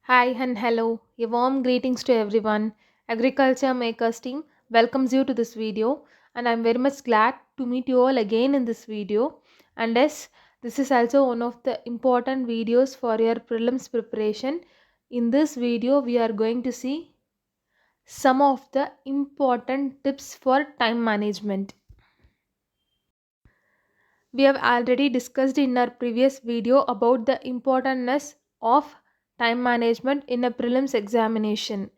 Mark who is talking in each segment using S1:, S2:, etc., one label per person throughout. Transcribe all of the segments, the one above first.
S1: Hi and hello. A warm greetings to everyone. Agriculture Makers team welcomes you to this video, and I'm very much glad to meet you all again in this video. And yes, this is also one of the important videos for your prelims preparation. In this video we are going to see some of the important tips for time management. We have already discussed in our previous video about the importance of time management in a prelims examination.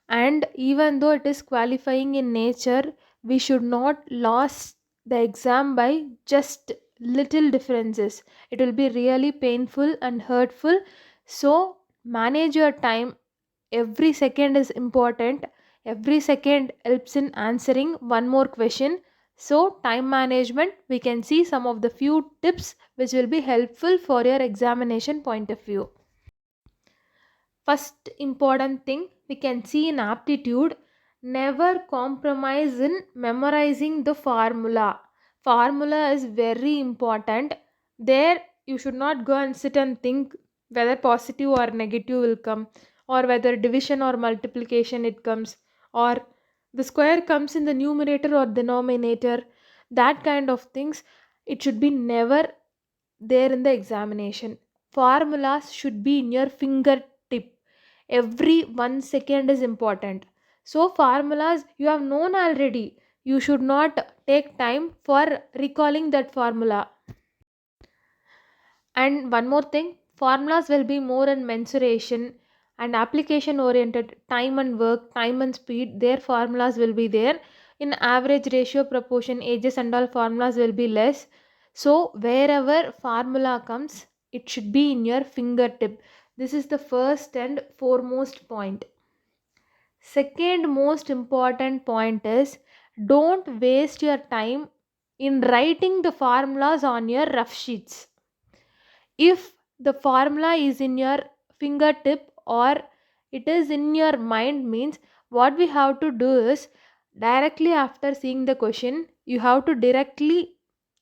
S1: And even though it is qualifying in nature, we should not lose the exam by just little differences. It will be really painful and hurtful. So manage your time. Every second is important. Every second helps in answering one more question. So time management, we can see some of the few tips which will be helpful for your examination point of view. First important thing we can see in aptitude, never compromise in memorizing the formula. Formula is very important. There you should not go and sit and think whether positive or negative will come, or whether division or multiplication it comes, or the square comes in the numerator or denominator. That kind of things, it should be never there in the examination. Formulas should be in your fingertip. Every 1 second is important. So formulas you have known already, you should not take time for recalling that formula. And one more thing, formulas will be more in mensuration and application oriented. Time and work, time and speed, their formulas will be there. In average ratio, proportion, ages and all, formulas will be less. So wherever formula comes, it should be in your fingertip. This is the first and foremost point. Second most important point is, don't waste your time in writing the formulas on your rough sheets. If the formula is in your fingertip or it is in your mind, means what we have to do is, directly after seeing the question you have to directly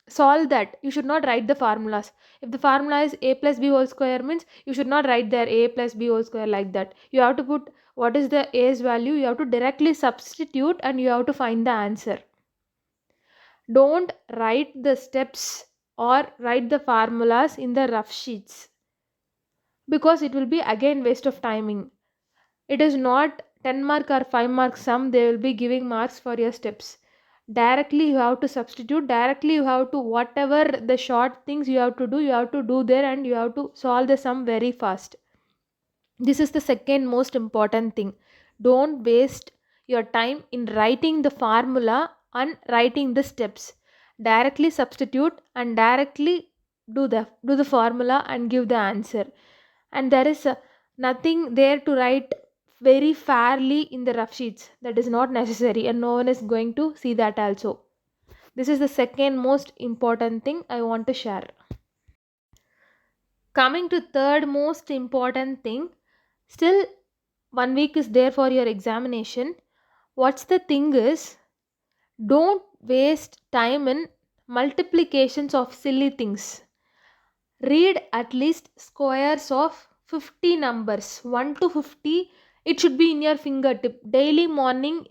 S1: solve that. You should not write the formulas. If the formula is a plus b whole square, means you should not write there a plus b whole square like that. You have to put what is the a's value, you have to directly substitute and you have to find the answer. Don't write the steps or write the formulas in the rough sheets, because it will be again waste of timing. It is not 10 mark or 5 mark sum they will be giving marks for your steps. Directly you have to substitute, directly you have to, whatever the short things you have to do there, and you have to solve the sum very fast. This is the second most important thing. Don't waste your time in writing the formula and writing the steps. Directly substitute and directly do the formula and give the answer. And there is nothing there to write very fairly in the rough sheets. That is not necessary, and no one is going to see that also. This is the second most important thing I want to share. Coming to third most important thing, still 1 week is there for your examination. What's the thing is, don't waste time in multiplications of silly things. Read at least squares of 50 numbers, 1 to 50. It should be in your fingertip. Daily morning,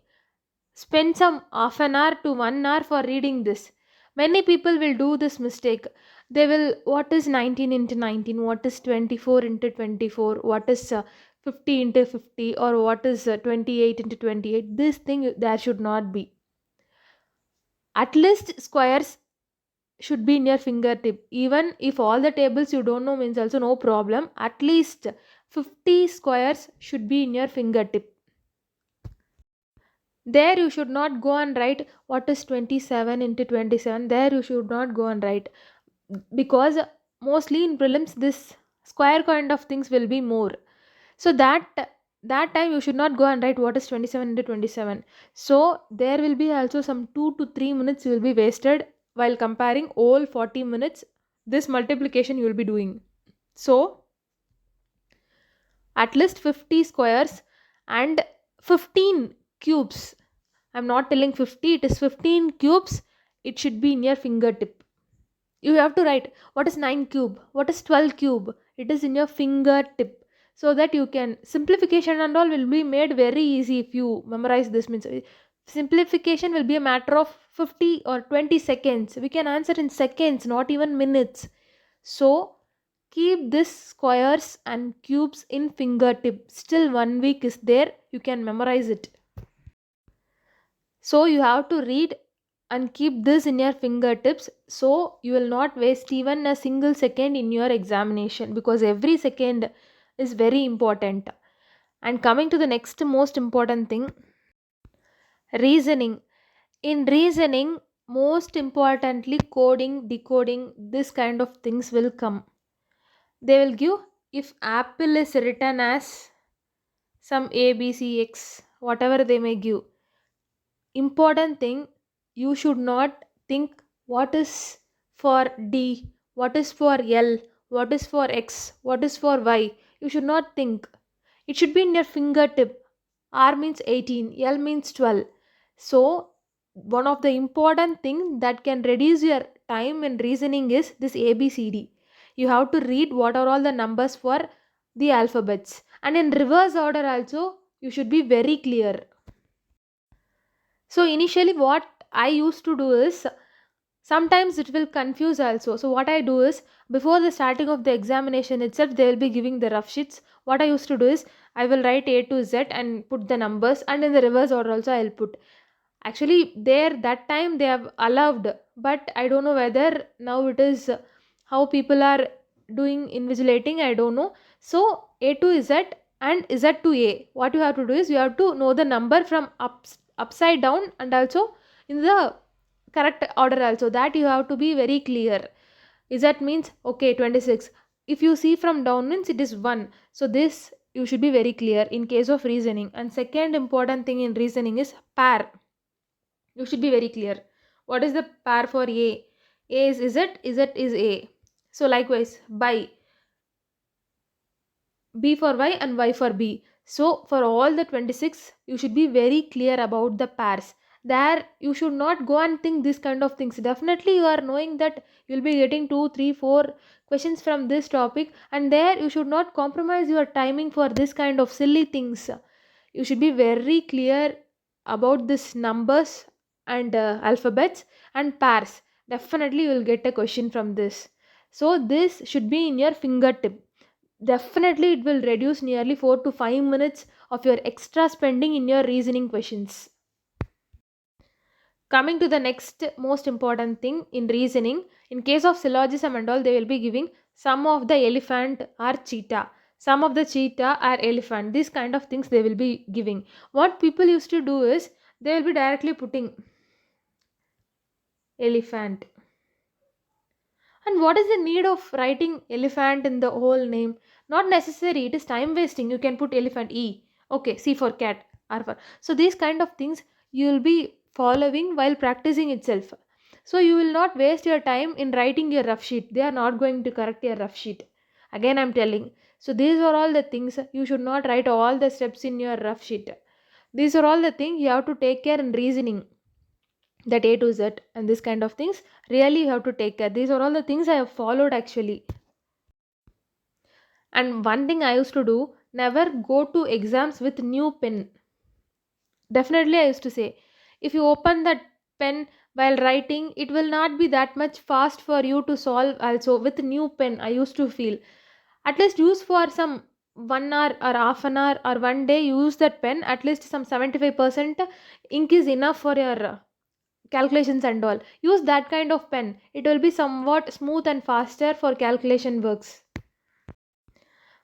S1: spend some half an hour to 1 hour for reading this. Many people will do this mistake. They will, what is 19 into 19, what is 24 into 24, what is 50 into 50, or what is 28 into 28. This thing there should not be. At least squares should be in your fingertip. Even if all the tables you don't know, means also no problem. At least 50 squares should be in your fingertip. There you should not go and write what is 27 into 27. There you should not go and write, because mostly in prelims this square kind of things will be more. So that time you should not go and write what is 27 into 27. So there will be also some 2 to 3 minutes will be wasted while comparing all 40 minutes. This multiplication you will be doing. So at least 50 squares and 15 cubes. I'm not telling 50, it is 15 cubes. It should be in your fingertip. You have to write what is 9 cube, what is 12 cube. It is in your fingertip. so that you can simplification and all will be made very easy if you memorize this. Means simplification will be a matter of 50 or 20 seconds. We can answer in seconds, not even minutes. So keep this squares and cubes in fingertip. Still 1 week is there, you can memorize it. So you have to read and keep this in your fingertips, so you will not waste even a single second in your examination, because every second is very important. And coming to the next most important thing, reasoning. In reasoning, most importantly, coding, decoding, this kind of things will come. They will give, if apple is written as some a b c x, whatever they may give, important thing, you should not think what is for d, what is for l, what is for x, what is for y. You should not think. It should be in your fingertip. R means 18, L means 12. So one of the important thing that can reduce your time in reasoning is this ABCD. You have to read what are all the numbers for the alphabets, and in reverse order also you should be very clear. So initially what I used to do is, sometimes it will confuse also. So what I do is, before the starting of the examination itself they will be giving the rough sheets. What I used to do is, I will write A to Z and put the numbers, and in the reverse order also I'll put. Actually there that time they have allowed, but I don't know whether now it is how people are doing invigilating, I don't know. So A to Z and Z to A, what you have to do is, you have to know the number from upside down and also in the correct order also, that you have to be very clear. Is that means okay 26, if you see from down means it is 1. So this you should be very clear in case of reasoning. And second important thing in reasoning is pair. You should be very clear. What is the pair for A is Z, Z is A. So likewise by B for Y and Y for B. So for all the 26, you should be very clear about the pairs. There you should not go and think this kind of things. Definitely you are knowing that you will be getting 2, 3, 4 questions from this topic, and there you should not compromise your timing for this kind of silly things. You should be very clear about this numbers and alphabets and pairs. Definitely you will get a question from this. So this should be in your fingertip. Definitely it will reduce nearly 4 to 5 minutes of your extra spending in your reasoning questions. Coming to the next most important thing in reasoning, in case of syllogism and all, they will be giving some of the elephant are cheetah, some of the cheetah are elephant. These kind of things they will be giving. What people used to do is, they will be directly putting elephant. And what is the need of writing elephant in the whole name? Not necessary. It is time wasting. You can put elephant E. Okay, C for cat, R for. So these kind of things you will be following while practicing itself. So you will not waste your time in writing your rough sheet. They are not going to correct your rough sheet. Again, I'm telling. So these are all the things. You should not write all the steps in your rough sheet. These are all the things you have to take care in reasoning, that A to Z and this kind of things. Really you have to take care. These are all the things I have followed actually. And one thing I used to do, never go to exams with new pen. Definitely I used to say, if you open that pen while writing, it will not be that much fast for you to solve also with new pen. I used to feel, at least use for some 1 hour or half an hour or one day, use that pen. At least some 75% ink is enough for your calculations and all. Use that kind of pen. It will be somewhat smooth and faster for calculation works.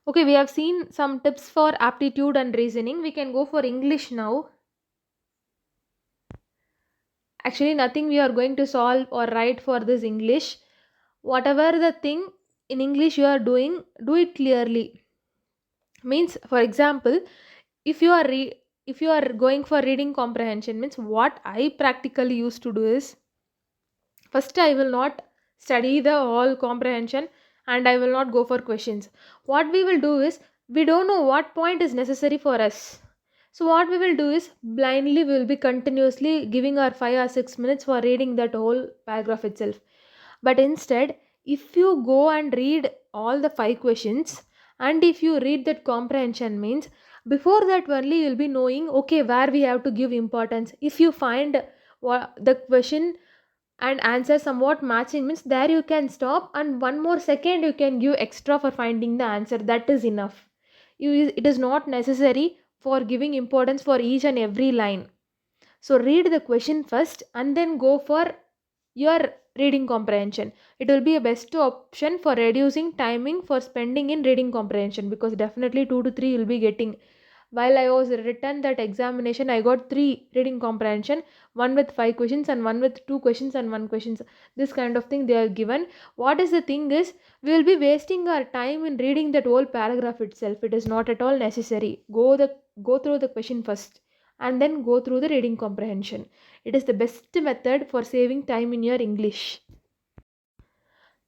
S1: Okay, we have seen some tips for aptitude and reasoning. We can go for English now. Actually nothing we are going to solve or write for this English. Whatever the thing in English you are doing, do it clearly. Means for example, if you are if you are going for reading comprehension, means what I practically used to do is, first, I will not study the whole comprehension and I will not go for questions. What we will do is, we don't know what point is necessary for us. So, what we will do is, blindly we will be continuously giving our 5 or 6 minutes for reading that whole paragraph itself. But instead, if you go and read all the 5 questions And if you read that comprehension means, before that only you'll be knowing okay where we have to give importance. If you find the question and answer somewhat matching means, there you can stop and one more second you can give extra for finding the answer. That is enough. It is not necessary for giving importance for each and every line. So read the question first and then go for your reading comprehension. It will be a best option for reducing timing for spending in reading comprehension, because definitely 2 to 3 you'll be getting. While I was written that examination, I got 3 reading comprehension, one with 5 questions and one with 2 questions and 1 questions. This kind of thing they are given. What is the thing is, we will be wasting our time in reading that whole paragraph itself. It is not at all necessary. Go through the question first and then go through the reading comprehension. It is the best method for saving time in your English.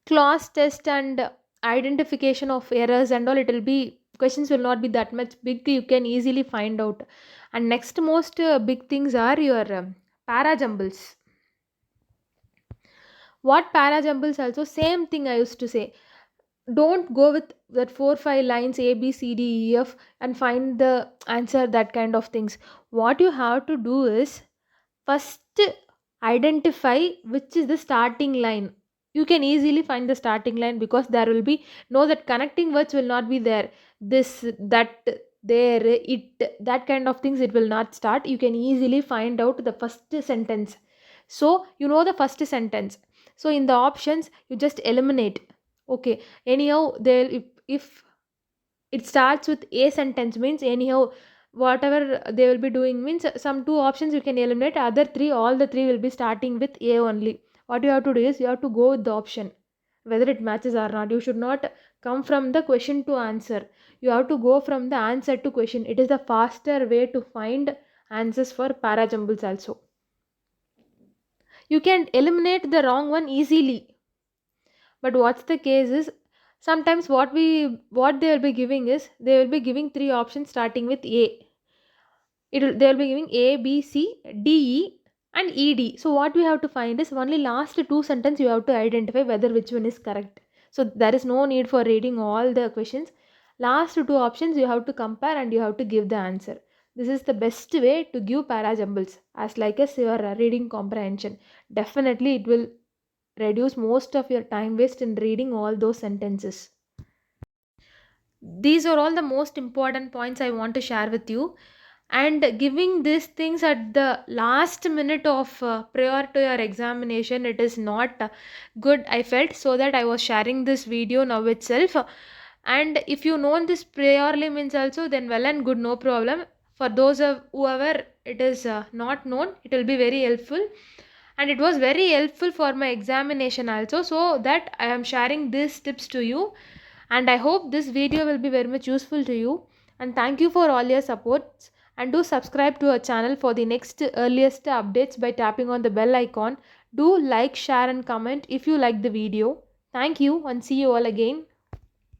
S1: Clause test and identification of errors and all, it will be, questions will not be that much big, you can easily find out. And next most big things are your para jumbles. What para jumbles also, same thing I used to say, don't go with that 4 5 lines a b c d e f and find the answer, that kind of things. What you have to do is, first identify which is the starting line. You can easily find the starting line because there will be no, that connecting words will not be there. This, that, there, it, that kind of things, it will not start. You can easily find out the first sentence. So you know the first sentence. So in the options you just eliminate. Okay, anyhow there, if it starts with a sentence means, anyhow whatever they will be doing means, some 2 options you can eliminate, other 3, all the 3 will be starting with a only. What you have to do is, you have to go with the option whether it matches or not. You should not come from the question to answer. You have to go from the answer to question. It is the faster way to find answers for para jumbles also. You can eliminate the wrong one easily. But what's the case is, sometimes what they will be giving is, they will be giving 3 options starting with a. They will be giving a b c d e and ed. So what we have to find is, only last 2 sentence you have to identify whether which one is correct. So there is no need for reading all the questions. Last 2 options you have to compare and you have to give the answer. This is the best way to give para jumbles as like as your reading comprehension. Definitely it will reduce most of your time waste in reading all those sentences. These are all the most important points I want to share with you. And giving these things at the last minute of prior to your examination, it is not good, I felt. So that I was sharing this video now itself. And if you know this priorly means also, then well and good, no problem. For those of whoever it is not known, it will be very helpful. And it was very helpful for my examination also, so that I am sharing these tips to you. And I hope this video will be very much useful to you. And thank you for all your support. And do subscribe to our channel for the next earliest updates by tapping on the bell icon. Do like, share and comment if you like the video. Thank you and see you all again.